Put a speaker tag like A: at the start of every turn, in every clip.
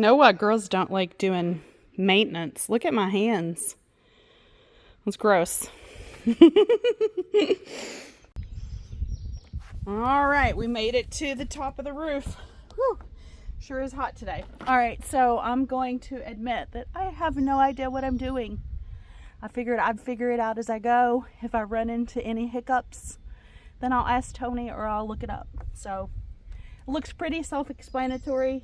A: know why girls don't like doing maintenance. Look at my hands. It's gross. All right, we made it to the top of the roof. Whew. Sure is hot today. All right, so I'm going to admit that I have no idea what I'm doing. I figured I'd figure it out as I go. If I run into any hiccups, then I'll ask Tony or I'll look it up. So it looks pretty self-explanatory.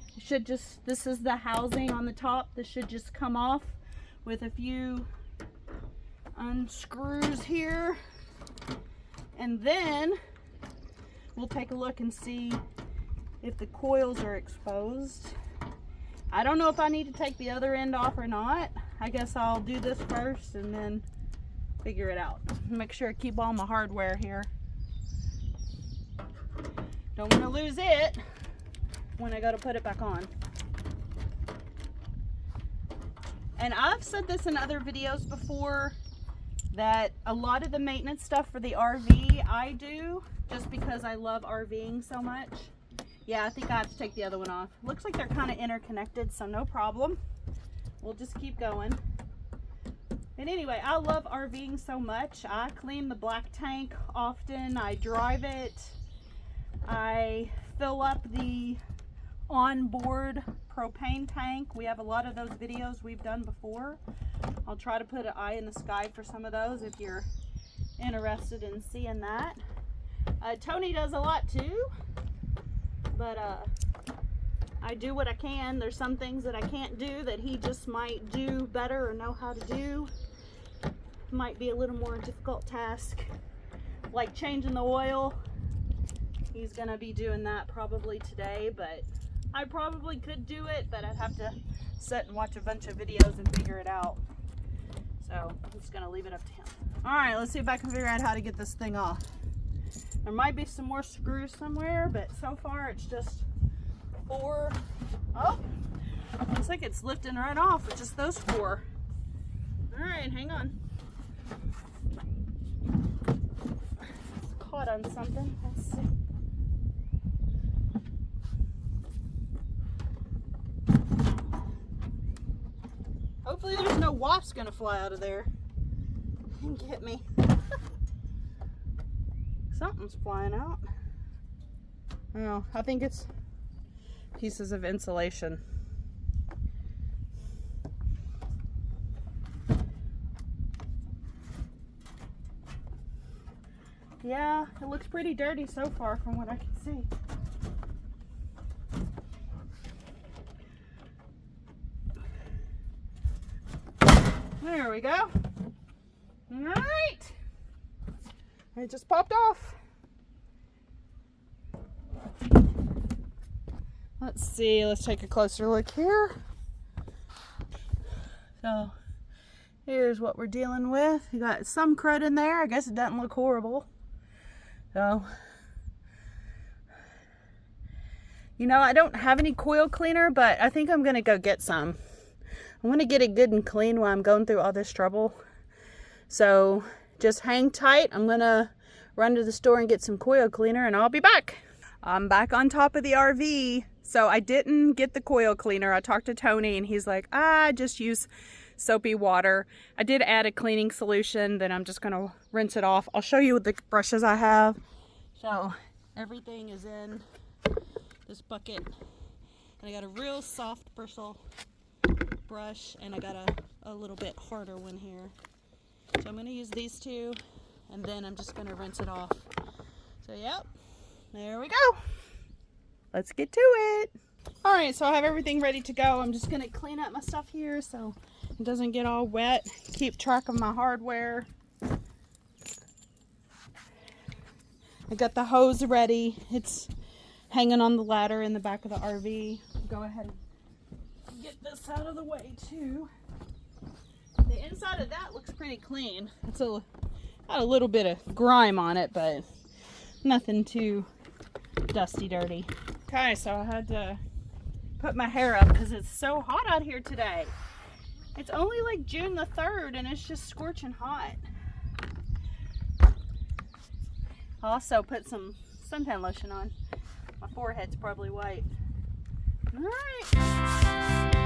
A: This is the housing on the top. This should just come off with a few unscrews here. And then we'll take a look and see if the coils are exposed. I don't know if I need to take the other end off or not. I guess I'll do this first and then figure it out. Make sure I keep all my hardware here. Don't want to lose it when I go to put it back on. And I've said this in other videos before, that a lot of the maintenance stuff for the RV I do just because I love RVing so much. Yeah, I think I have to take the other one off. Looks like they're kind of interconnected, so no problem. We'll just keep going. And anyway, I love RVing so much. I clean the black tank often. I drive it. I fill up the onboard propane tank. We have a lot of those videos we've done before. I'll try to put an eye in the sky for some of those if you're interested in seeing that. Tony does a lot too, but I do what I can. There's some things that I can't do that he just might do better or know how to do. Might be a little more difficult task, like changing the oil. He's gonna be doing that probably today, but I probably could do it, but I'd have to sit and watch a bunch of videos and figure it out. So I'm just gonna leave it up to him. All right, let's see if I can figure out how to get this thing off. There might be some more screws somewhere, but so far it's just 4. Oh, looks like it's lifting right off with just those 4. All right, hang on. It's caught on something. Let's see. Hopefully there's no wasp gonna fly out of there and get me. Something's flying out. Oh, I think it's pieces of insulation. Yeah, it looks pretty dirty so far from what I can see. There we go. All right. It just popped off. Let's see. Let's take a closer look here. So here's what we're dealing with. You got some crud in there. I guess it doesn't look horrible. So, you know, I don't have any coil cleaner, but I think I'm going to go get some. I want to get it good and clean while I'm going through all this trouble. So just hang tight. I'm going to run to the store and get some coil cleaner and I'll be back. I'm back on top of the RV. So I didn't get the coil cleaner. I talked to Tony and he's like, just use soapy water. I did add a cleaning solution, then I'm just going to rinse it off. I'll show you the brushes I have. So everything is in this bucket. And I got a real soft bristle brush and I got a little bit harder one here. So I'm going to use these two and then I'm just going to rinse it off. So yep, there we go. Let's get to it. All right, so I have everything ready to go. I'm just going to clean up my stuff here so it doesn't get all wet. Keep track of my hardware. I got the hose ready. It's hanging on the ladder in the back of the RV. Go ahead and get this out of the way too. The inside of that looks pretty clean. It's got a little bit of grime on it, but nothing too dusty dirty. Okay, so I had to put my hair up because it's so hot out here today. It's only like June the 3rd and it's just scorching hot. I'll also put some suntan lotion on. My forehead's probably white. All right.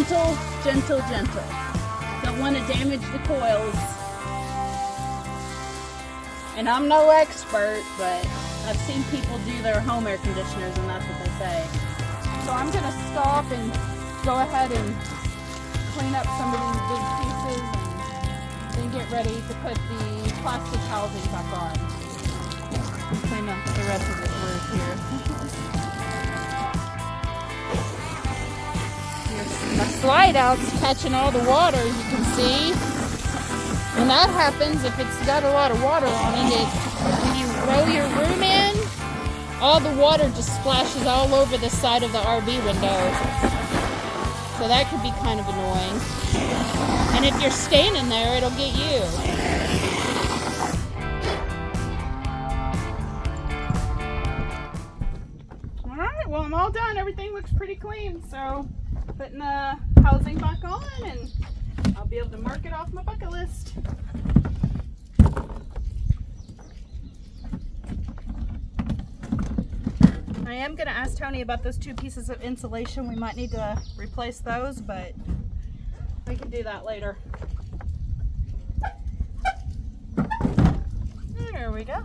A: gentle, gentle, gentle. Don't want to damage the coils. And I'm no expert, but I've seen people do their home air conditioners and that's what they say. So I'm going to stop and go ahead and clean up some of these big pieces and then get ready to put the plastic housing back on. Clean up the rest of this roof here. My slide out's catching all the water, as you can see. When that happens, if it's got a lot of water on it, when you roll your room in, all the water just splashes all over the side of the RV window. So that could be kind of annoying. And if you're standing there, it'll get you. Alright, well I'm all done. Everything looks pretty clean. So putting the housing back on and I'll be able to mark it off my bucket list. I am going to ask Tony about those 2 pieces of insulation. We might need to replace those, but we can do that later. There we go.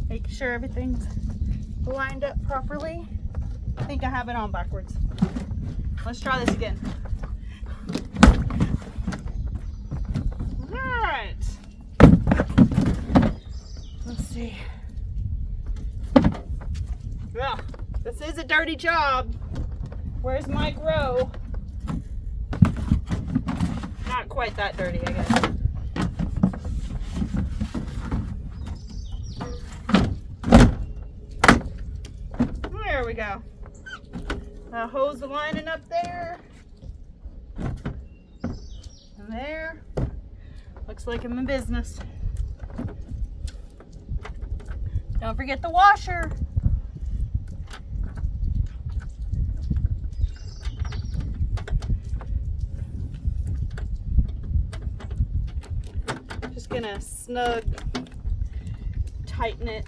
A: Make sure everything's lined up properly. I think I have it on backwards. Let's try this again. Alright. Let's see. Well, this is a dirty job. Where's Mike Rowe? Not quite that dirty, I guess. There we go. Hose lining up there. And there. Looks like I'm in business. Don't forget the washer. Just gonna snug tighten it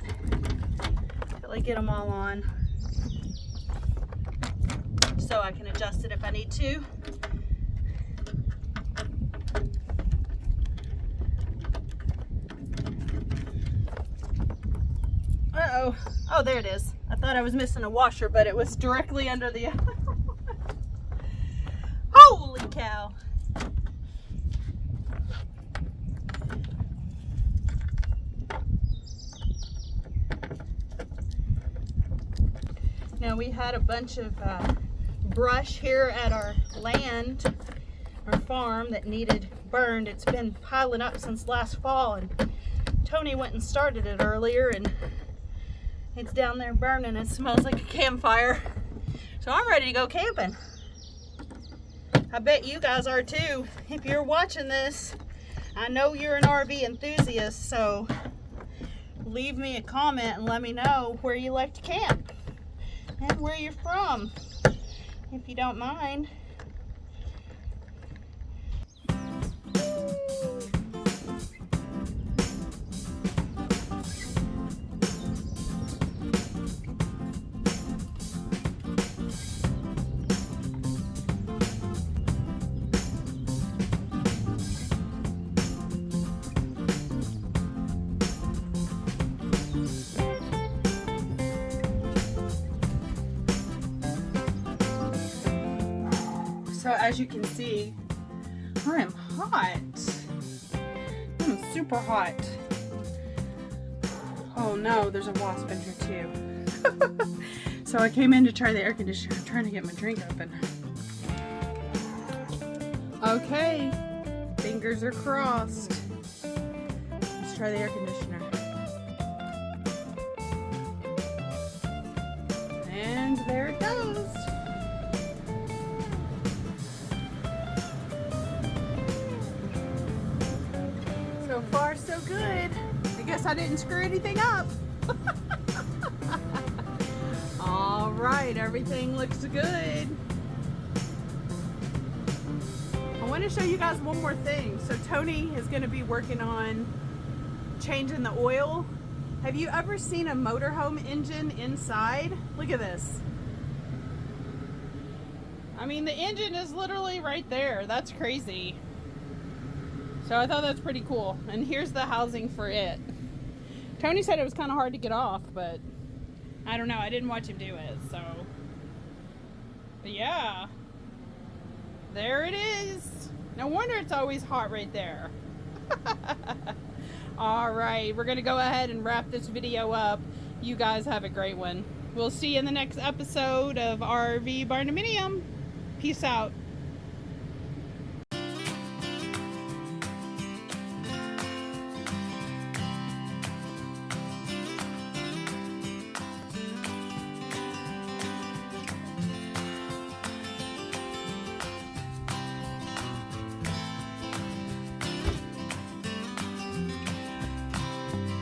A: till I get them all on, so I can adjust it if I need to. Uh-oh. Oh, there it is. I thought I was missing a washer, but it was directly under the... Holy cow. Now, we had a bunch of brush here at our land, our farm, that needed burned. It's been piling up since last fall, and Tony went and started it earlier, and it's down there burning. It smells like a campfire. So I'm ready to go camping. I bet you guys are too. If you're watching this, I know you're an RV enthusiast, so leave me a comment and let me know where you like to camp and where you're from, if you don't mind. So as you can see, I am hot. I'm super hot. Oh no, there's a wasp in here too. So I came in to try the air conditioner. I'm trying to get my drink open. Okay, fingers are crossed. Let's try the air conditioner. And there it goes. So far, so good. I guess I didn't screw anything up. All right, everything looks good. I want to show you guys one more thing. So Tony is going to be working on changing the oil. Have you ever seen a motorhome engine inside? Look at this. I mean, the engine is literally right there. That's crazy. So I thought that's pretty cool. And here's the housing for it. Tony said it was kind of hard to get off, but I don't know. I didn't watch him do it, so. But yeah. There it is. No wonder it's always hot right there. All right, we're going to go ahead and wrap this video up. You guys have a great one. We'll see you in the next episode of RV Barndominium. Peace out.